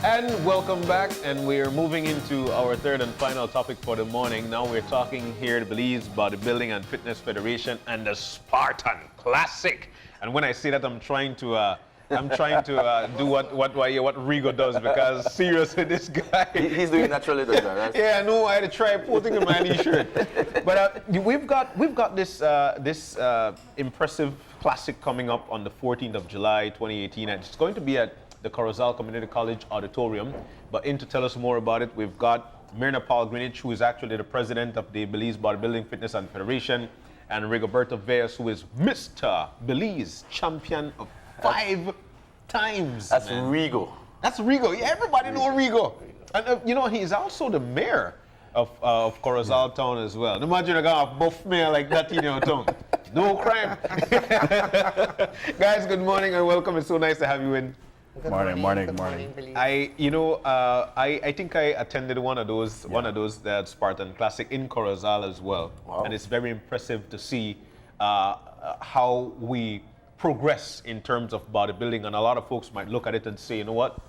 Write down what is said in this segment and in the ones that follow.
And welcome back, and we're moving into our third and final topic for the morning. Now we're talking here the Belize Bodybuilding and Fitness Federation and the Spartan Classic. And when I say that, I'm trying to do what Rigo does, because seriously, this guy. He's doing naturally, does that, right? Yeah, no, I had to try putting in my shirt. But we've got this impressive classic coming up on the 14th of July, 2018, and it's going to be at the Corozal Community College Auditorium. But to tell us more about it, we've got Mirna Greenidge, who is actually the president of the Belize Bodybuilding Fitness and Federation, and Rigoberto Vellos, who is Mr. Belize champion of 5 times. That's man. Rigo. That's Rigo. Yeah, everybody know Rigo. And he's also the mayor of Corozal Town as well. Imagine a guy buff mayor like that in your town. No crime. Guys, good morning and welcome. It's so nice to have you in. Good morning. I think I attended one of those that Spartan Classic in Corozal as well. Wow. And it's very impressive to see how we progress in terms of bodybuilding. And a lot of folks might look at it and say, you know what,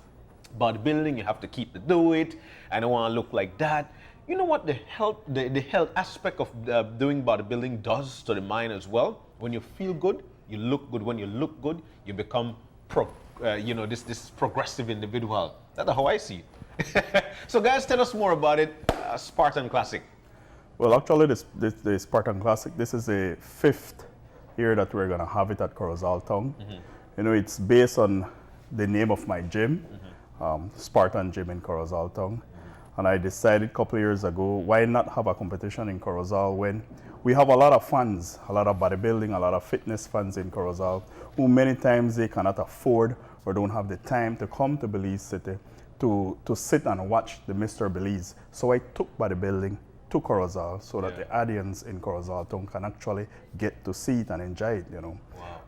bodybuilding, you have to keep to do it. I don't want to look like that. You know what the health aspect of doing bodybuilding does to the mind as well? When you feel good, you look good. When you look good, you become this progressive individual. That's how I see it. So guys, tell us more about it, Spartan Classic. Well, actually, the Spartan Classic, this is the 5th year that we're going to have it at Corozal Town. Mm-hmm. It's based on the name of my gym, Spartan Gym in Corozal Town. Mm-hmm. And I decided a couple of years ago, why not have a competition in Corozal when we have a lot of fans, a lot of bodybuilding, a lot of fitness fans in Corozal, who many times they cannot afford or don't have the time to come to Belize City to sit and watch the Mr. Belize. So I took bodybuilding to Corozal so that the audience in Corozal Town can actually get to see it and enjoy it,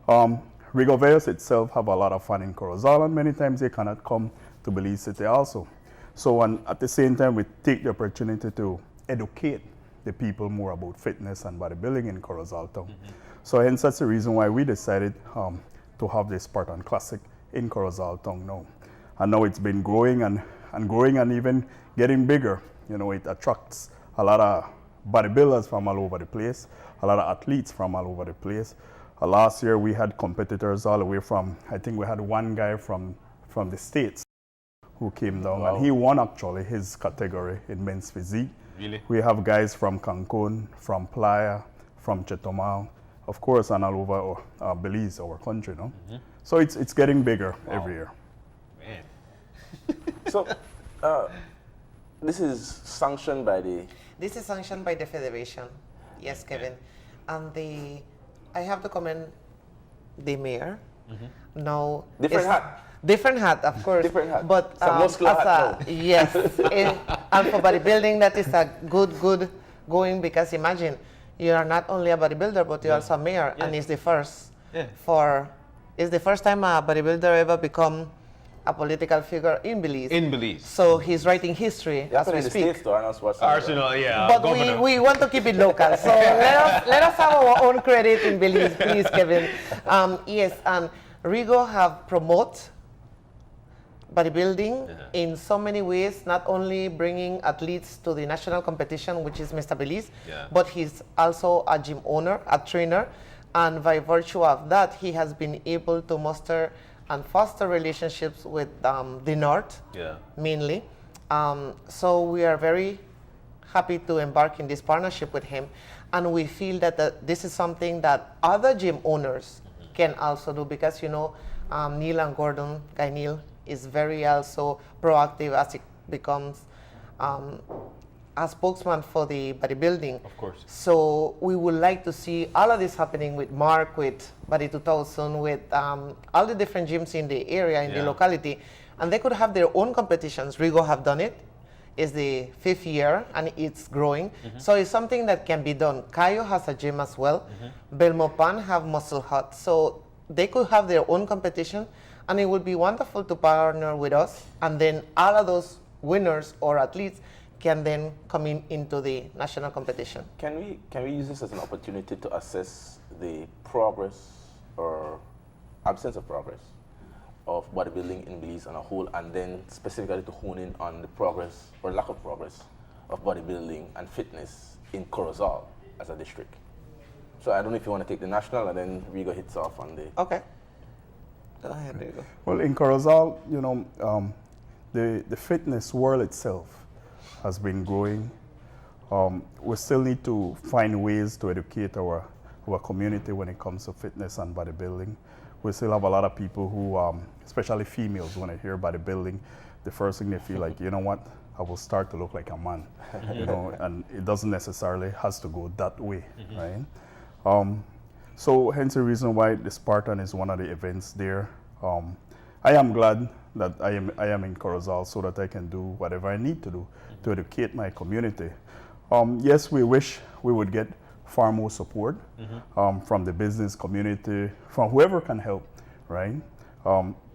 Wow. Rigo Vellos itself have a lot of fun in Corozal, and many times they cannot come to Belize City also. So at the same time, we take the opportunity to educate the people more about fitness and bodybuilding in Corozal Town. Mm-hmm. So hence that's the reason why we decided to have the Spartan Classic in Corozal Town now. And now it's been growing and growing and even getting bigger. It attracts a lot of bodybuilders from all over the place, a lot of athletes from all over the place. Last year we had competitors all the way from, I think we had one guy from the States who came down. Wow. And he won actually his category in men's physique. Really? We have guys from Cancun, from Playa, from Chetumal, of course, and all over Belize, our country, Mm-hmm. So it's getting bigger every year. Man. So, this is sanctioned by the... This is sanctioned by the Federation. Yes, Kevin. And I have to commend the mayor. Mm-hmm. Now, different hat, of course. Different hat. But yes, and for bodybuilding, that is a good going, because imagine you are not only a bodybuilder, but you're also a mayor, and it's the first it's the first time a bodybuilder ever become a political figure in Belize. In Belize. So he's writing history as we speak. Arsenal, yeah. But we want to keep it local. So let us have our own credit in Belize, please, Kevin. Yes, and Rigo have promoted bodybuilding in so many ways, not only bringing athletes to the national competition, which is Mr. Belize, but he's also a gym owner, a trainer, and by virtue of that, he has been able to muster and foster relationships with the North, mainly. So we are very happy to embark in this partnership with him, and we feel that this is something that other gym owners can also do, because Neil and Gordon, Guy Neil, is very also proactive as it becomes a spokesman for the bodybuilding. Of course. So we would like to see all of this happening with Mark, with Body 2000, with all the different gyms in the area, in the locality, and they could have their own competitions. Rigo have done it. It's the 5th year and it's growing. Mm-hmm. So it's something that can be done. Cayo has a gym as well. Mm-hmm. Belmopan have Muscle Hut. So they could have their own competition, and it would be wonderful to partner with us, and then all of those winners or athletes can then come into the national competition. Can we use this as an opportunity to assess the progress or absence of progress of bodybuilding in Belize on a whole, and then specifically to hone in on the progress or lack of progress of bodybuilding and fitness in Corozal as a district. So I don't know if you want to take the national, and then Rigo hits off on the... Okay. Go ahead, Rigo. Well, in Corozal, you know, the fitness world itself has been growing. We still need to find ways to educate our community when it comes to fitness and bodybuilding. We still have a lot of people who, especially females, when they hear bodybuilding, the first thing they feel like, you know what, I will start to look like a man, you know, and it doesn't necessarily has to go that way, right? So hence the reason why the Spartan is one of the events there. I am glad that I am in Corozal so that I can do whatever I need to do to educate my community. Yes, we wish we would get far more support from the business community, from whoever can help, right?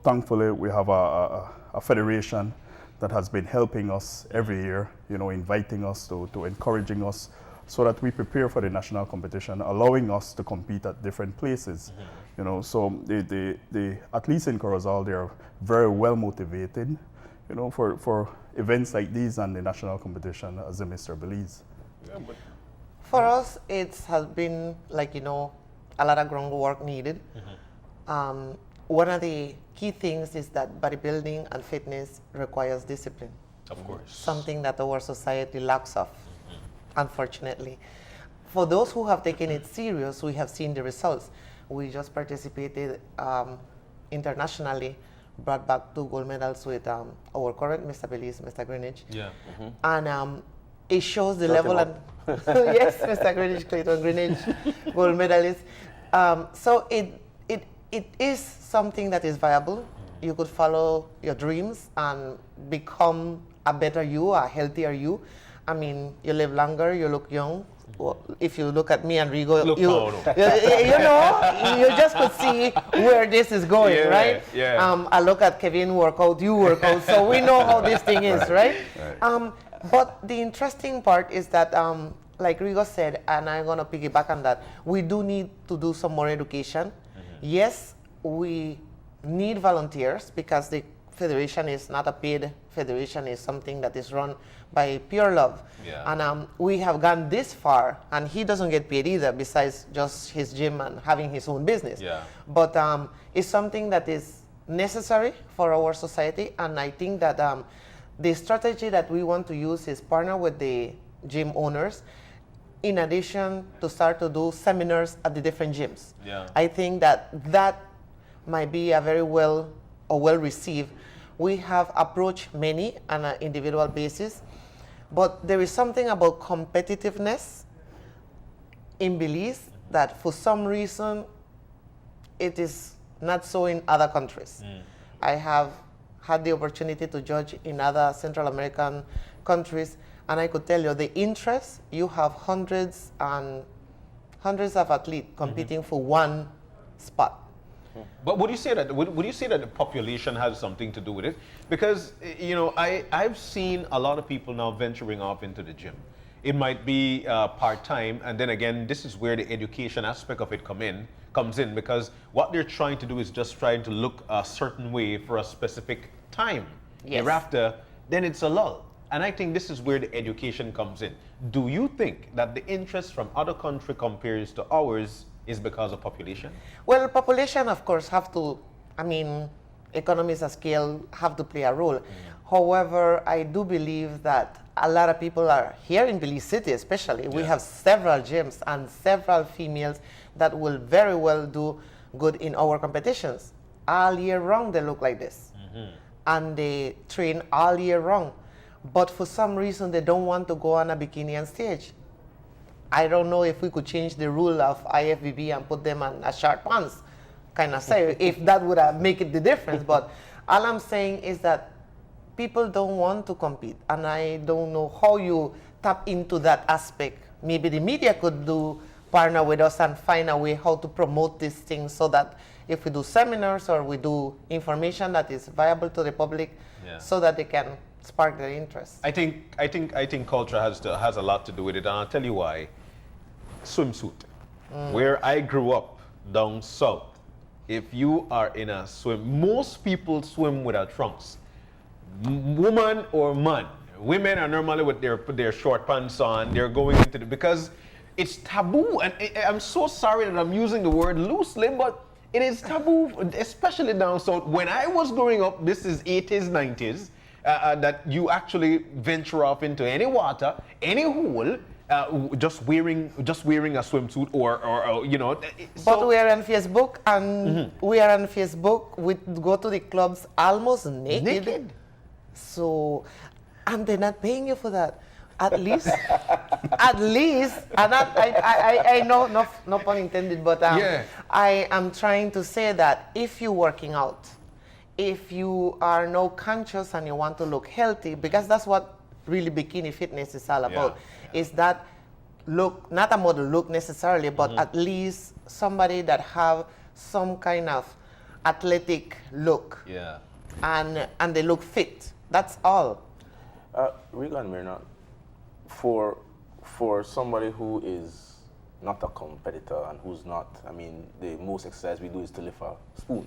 Thankfully, we have a federation that has been helping us every year, you know, inviting us to encouraging us so that we prepare for the national competition, allowing us to compete at different places, you know. So the at least in Corozal, they are very well motivated, you know, for events like these and the national competition as the Mr. Belize. Yeah, but For us, it has been like, you know, a lot of groundwork needed. One of the key things is that bodybuilding and fitness requires discipline. of course. Something that our society lacks of, unfortunately. For those who have taken it serious, we have seen the results. We just participated internationally, brought back 2 gold medals with our current Mr. Belize, Mr. Greenidge. Yeah. And it shows the level and yes, Mr. Greenidge, Clayton Greenidge, gold medalist. So it is something that is viable. You could follow your dreams and become a better you, a healthier you. I mean, you live longer, you look young. Well, if you look at me and Rigo, you know, you just could see where this is going, right? Yeah. I look at Kevin work out, you work out, so we know how this thing is, right? But the interesting part is that, like Rigo said, and I'm going to piggyback on that, we do need to do some more education. Yes, we need volunteers because the federation is not a paid federation, it's something that is run by pure love. Yeah. And we have gone this far, and he doesn't get paid either besides just his gym and having his own business. Yeah. But it's something that is necessary for our society, and I think that the strategy that we want to use is partner with the gym owners, in addition to start to do seminars at the different gyms. Yeah. I think that might be a very well received. We have approached many on an individual basis, but there is something about competitiveness in Belize that for some reason it is not so in other countries. I have had the opportunity to judge in other Central American countries, and I could tell you the interest, you have hundreds and hundreds of athletes competing for one spot. But would you say that the population has something to do with it? Because you know, I've seen a lot of people now venturing off into the gym. It might be part-time, and then again, this is where the education aspect of it comes in, because what they're trying to do is just trying to look a certain way for a specific time. Yes. Thereafter, then it's a lull. And I think this is where the education comes in. Do you think that the interest from other country compares to ours is because of population? Well, population, of course, have to, I mean, economies of scale have to play a role. However, I do believe that a lot of people are here in Belize City, especially. We have several gyms and several females that will very well do good in our competitions. All year round, they look like this. And they train all year round. But for some reason, they don't want to go on a bikini on stage. I don't know if we could change the rule of IFBB and put them on a short pants, kind of say, if that would make it the difference. But all I'm saying is that people don't want to compete, and I don't know how you tap into that aspect. Maybe the media could partner with us and find a way how to promote these things, so that if we do seminars or we do information that is viable to the public, so that they can spark their interest. I think culture has a lot to do with it, and I'll tell you why. Swimsuit. Where I grew up down south, if you are in a swim, most people swim without trunks. Woman or man. Women are normally with their short pants on. They're going into because it's taboo. And I'm so sorry that I'm using the word loosely, but it is taboo, especially down south. When I was growing up, this is 80s, 90s, that you actually venture off into any water, any hole, just wearing a swimsuit or you know. But we are on Facebook, and we are on Facebook. We go to the clubs almost naked. So, and they're not paying you for that. At least, and I know, no pun intended, but I am trying to say that if you're working out, if you are now conscious and you want to look healthy, because that's what really bikini fitness is all about, is that look, not a model look necessarily, but at least somebody that have some kind of athletic look. Yeah. And they look fit. That's all. Rigo and Mirna, for somebody who is not a competitor and who's not, I mean, the most exercise we do is to lift a spoon.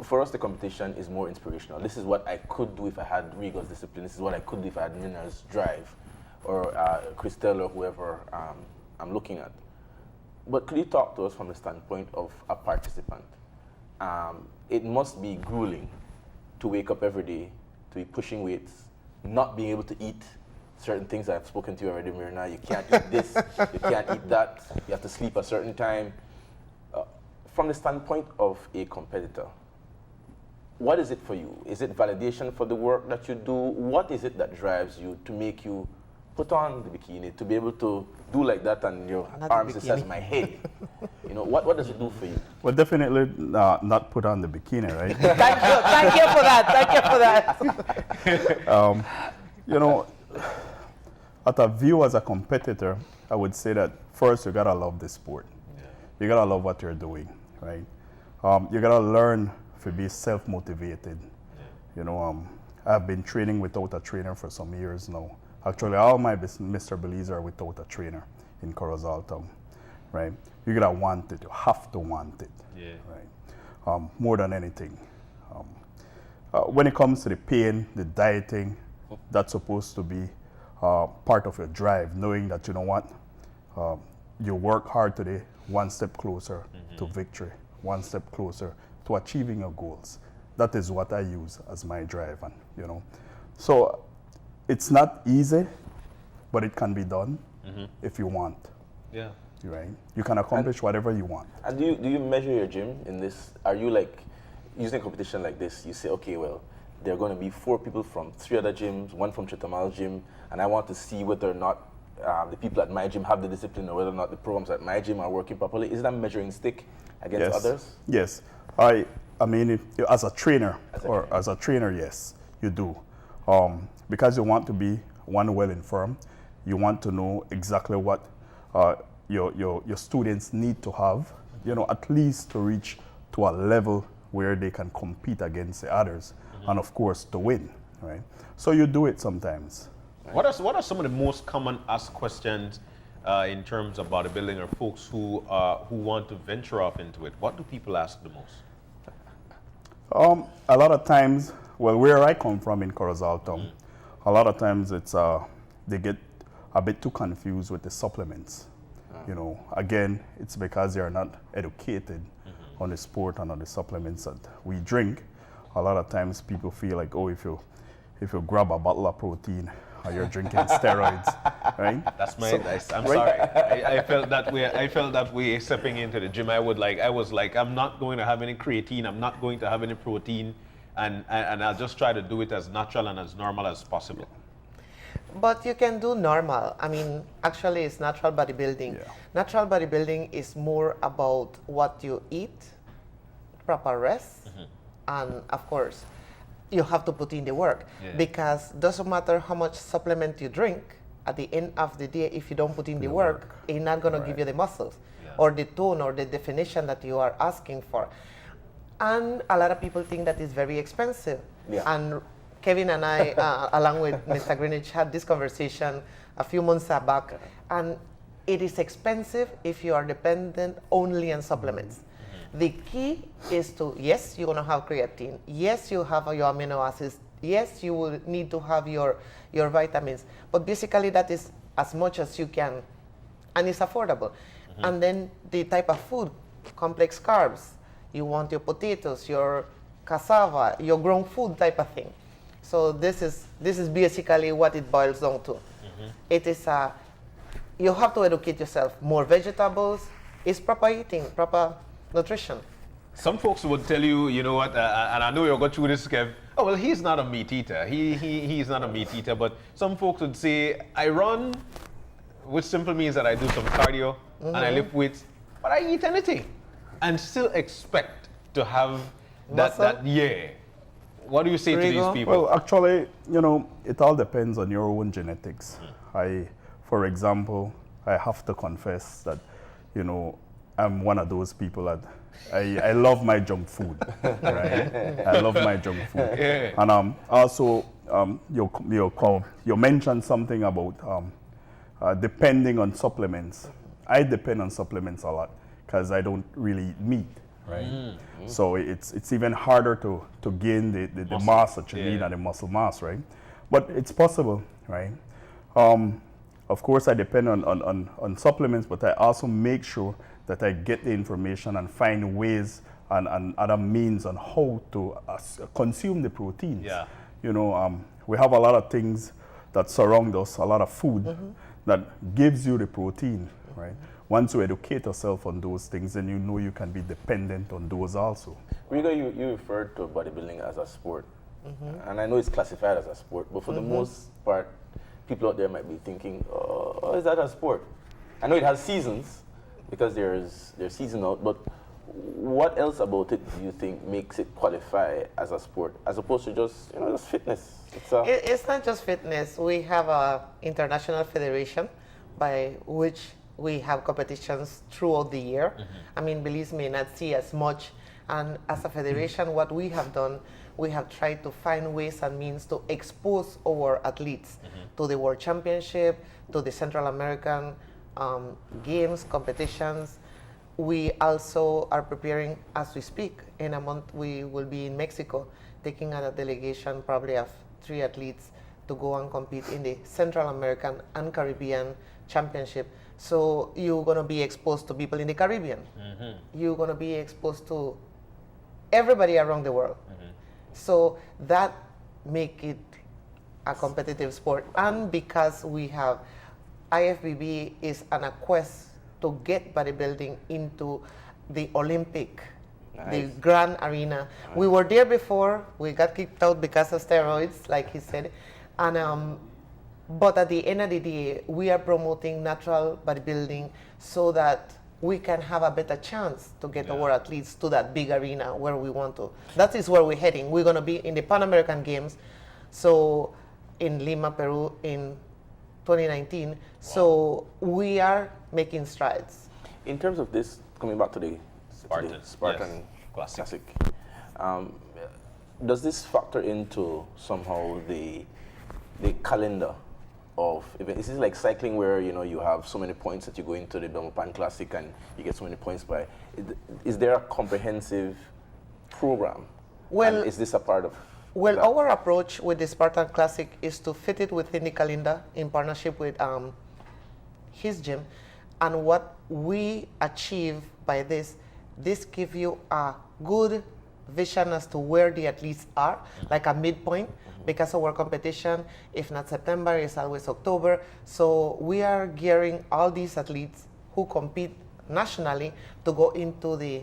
For us, the competition is more inspirational. This is what I could do if I had Rigo's discipline. This is what I could do if I had Mirna's drive, or Christelle, or whoever I'm looking at. But could you talk to us from the standpoint of a participant? It must be grueling to wake up every day, to be pushing weights, not being able to eat certain things. I've spoken to you already, Mirna. You can't eat this, you can't eat that. You have to sleep a certain time. From the standpoint of a competitor, what is it for you? Is it validation for the work that you do? What is it that drives you to make you put on the bikini, to be able to do like that and your arms the size of my head? You know, what does it do for you? Well, definitely not put on the bikini, right? Thank you for that. Thank you for that. You know, at a view as a competitor, I would say that first you gotta love the sport. Yeah. You gotta love what you're doing, right? You gotta learn to be self-motivated. Yeah. You know, I've been training without a trainer for some years now. Actually, all my Mr. Belize are without a trainer in Corozal Town, right? You gotta want it. You have to want it, right? More than anything. When it comes to the pain, the dieting, that's supposed to be part of your drive, knowing that, you know what, you work hard today, one step closer to victory, one step closer to achieving your goals. That is what I use as my drive, and you know, so it's not easy, but it can be done if you want. Yeah. Right? You can accomplish whatever you want. And do you measure your gym in this? Are you like, using a competition like this, you say, okay, well, there are going to be 4 people from 3 other gyms, 1 from Chitamal gym, and I want to see whether or not the people at my gym have the discipline, or whether or not the programs at my gym are working properly. Is that measuring stick against others? Yes. I mean, as a trainer, as a trainer, yes, you do. Because you want to be, one, well-informed. You want to know exactly what your students need to have, you know, at least to reach to a level where they can compete against the others, and of course to win, right? So you do it sometimes. What are some of the most common asked questions in terms of bodybuilding, or folks who want to venture off into it? What do people ask the most? A lot of times, well, where I come from in Corozal Town, a lot of times it's they get a bit too confused with the supplements. You know, again, it's because they are not educated on the sport and on the supplements that we drink. A lot of times people feel like, oh, if you grab a bottle of protein, you're drinking steroids, right? That's my advice. I'm sorry. I felt that way. I felt that way stepping into the gym. I was like, I'm not going to have any creatine. I'm not going to have any protein, and I'll just try to do it as natural and as normal as possible. But you can do normal. I mean, actually, it's natural bodybuilding. Yeah. Natural bodybuilding is more about what you eat, proper rest, and of course, you have to put in the work, because it doesn't matter how much supplement you drink, at the end of the day, if you don't put in the work, it's not going to give you the muscles or the tone or the definition that you are asking for. And a lot of people think that it's very expensive. Yeah. And Kevin and I, along with Mr. Greenidge, had this conversation a few months back, and it is expensive if you are dependent only on supplements. The key is to, yes, you're gonna have creatine. Yes, you have your amino acids. Yes, you will need to have your vitamins. But basically that is as much as you can, and it's affordable. And then the type of food, complex carbs. You want your potatoes, your cassava, your grown food type of thing. So this is basically what it boils down to. It is you have to educate yourself. More vegetables, is proper eating, proper nutrition. Some folks would tell you, you know what, and I know you'll go through this, Kev. Oh well, he's not a meat eater. He's not a meat eater. But some folks would say, I run, which simply means that I do some cardio and I lift weights, but I eat anything and still expect to have that. Yeah. What do you say to these Rigo? people? Well, actually, you know, it all depends on your own genetics. For example, I have to confess that, you know, I'm one of those people that I love my junk food, right? I love my junk food. Yeah. And also, you mentioned something about depending on supplements. I depend on supplements a lot because I don't really eat meat, right? So it's even harder to gain the mass that you need and the muscle mass, right? But it's possible, right? Of course, I depend on supplements, but I also make sure that I get the information and find ways and other means on how to consume the proteins. Yeah. You know, we have a lot of things that surround us, a lot of food that gives you the protein, right? Once you educate yourself on those things, then you know you can be dependent on those also. Rigo, you referred to bodybuilding as a sport. And I know it's classified as a sport, but for the most part, people out there might be thinking, oh, is that a sport? I know it has seasons, because there's seasonal, but what else about it do you think makes it qualify as a sport, as opposed to just, you know, just fitness? It's not just fitness. We have a international federation by which we have competitions throughout the year. I mean, Belize may not see as much. And as a federation, what we have done, we have tried to find ways and means to expose our athletes to the World Championship, to the Central American games, competitions. We also are preparing, as we speak, in a month we will be in Mexico, taking a delegation probably of 3 athletes to go and compete in the Central American and Caribbean Championship. So you're going to be exposed to people in the Caribbean. You're going to be exposed to everybody around the world. So that make it a competitive sport. And because we have IFBB is on a quest to get bodybuilding into the Olympic, the grand arena. We were there before, we got kicked out because of steroids, like he said. And but at the end of the day, we are promoting natural bodybuilding so that we can have a better chance to get our athletes to that big arena where we want to. That is where we're heading. We're going to be in the Pan American Games, so in Lima, Peru, in 2019. So we are making strides. In terms of this, coming back to the Spartan Classic. Does this factor into somehow the calendar of events? Is it like cycling where, you know, you have so many points that you go into the Pan Classic and you get so many points by? Is there a comprehensive program? Well, and is this a part of Well, that? our approach with the Spartan Classic is to fit it within the calendar in partnership with his gym. And what we achieve by this gives you a good vision as to where the athletes are, like a midpoint, because our competition, if not September, is always October. So we are gearing all these athletes who compete nationally to go into the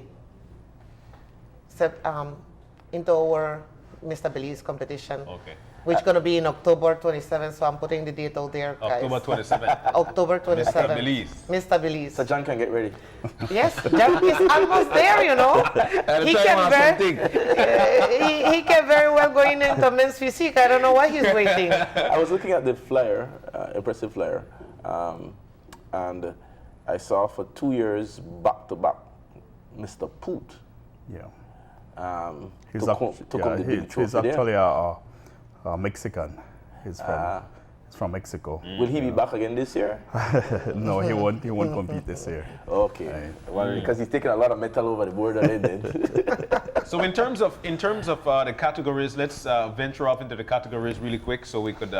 into our Mr. Belize competition, which is going to be in October 27th. So I'm putting the date out there, guys. October 27th. October 27th. Mr. Belize. Mr. Belize. So John can get ready. Yes, John is almost there, you know. He can very well go into men's physique. I don't know why he's waiting. I was looking at the flyer, impressive flyer, and I saw for 2 years back to back Mr. Poot. Yeah. He's actually a Mexican. He's from He's from Mexico. Will he be back again this year? No, he won't compete this year. Okay. Well, because he's taking a lot of metal over the border then. So in terms of the categories, let's venture off into the categories really quick, so we could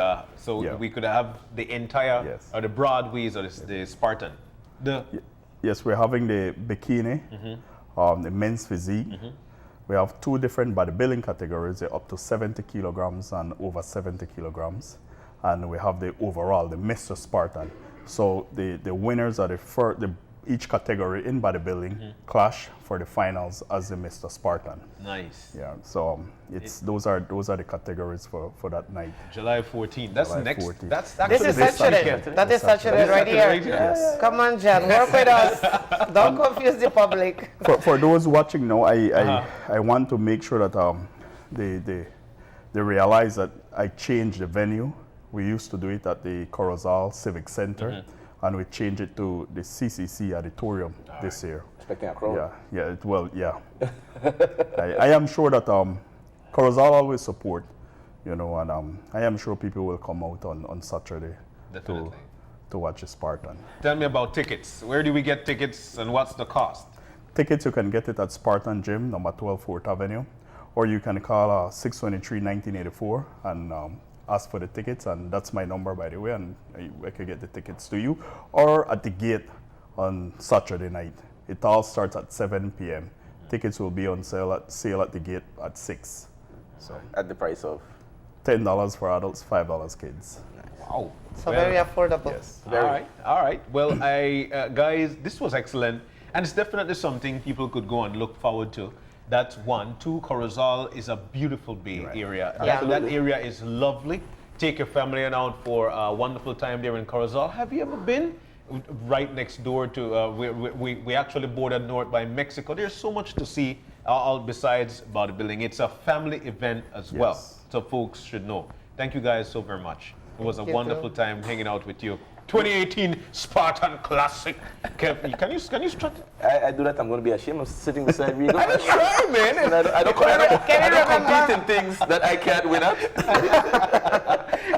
we could have the entire Yes. or the broadways or the Spartan. Yes, we're having the bikini, the men's physique. We have 2 different bodybuilding categories, they're up to 70 kilograms and over 70 kilograms. And we have the overall, the Mr. Spartan. So the winners are each category in bodybuilding clash for the finals as the Mr. Spartan. Nice. Yeah, so those are the categories for that night. July 14th. That's July next. 14th. That's This actually is this Saturday. weekend. That is Saturday right here. Yes. Come on, John, work with us. Don't confuse the public. For those watching now, I want to make sure that they realize that I changed the venue. We used to do it at the Corozal Civic Center, and we changed it to the CCC Auditorium this year. Expecting a crowd. Yeah. I am sure that Corozal always support, and I am sure people will come out on Saturday to watch the Spartan. Tell me about tickets. Where do we get tickets and what's the cost? Tickets, you can get it at Spartan Gym, number 12 4th Avenue, or you can call 623-1984 and ask for the tickets, and that's my number, by the way, and I can get the tickets to you, or at the gate on Saturday night. It all starts at 7 p.m. Tickets will be on sale at the gate at 6. So At the price of? $10 for adults, $5 kids. Wow. So very affordable. Yes. All right. Well, guys, this was excellent, and it's definitely something people could go and look forward to. That's 1. 2, Corozal is a beautiful bay area. Yeah. That area is lovely. Take your family out for a wonderful time there in Corozal. Have you ever been? Right next door to, we actually border north by Mexico. There's so much to see all besides bodybuilding. It's a family event as well, so folks should know. Thank you guys so very much. It was a wonderful time hanging out with you. 2018 Spartan Classic. Can you strut it? I do that, I'm going to be ashamed of sitting beside Rigo. I'm trying, man. And I don't compete in things that I can't win at.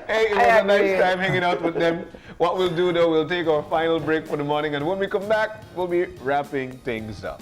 Hey, it was a nice time hanging out with them. What we'll do though, we'll take our final break for the morning, and when we come back, we'll be wrapping things up.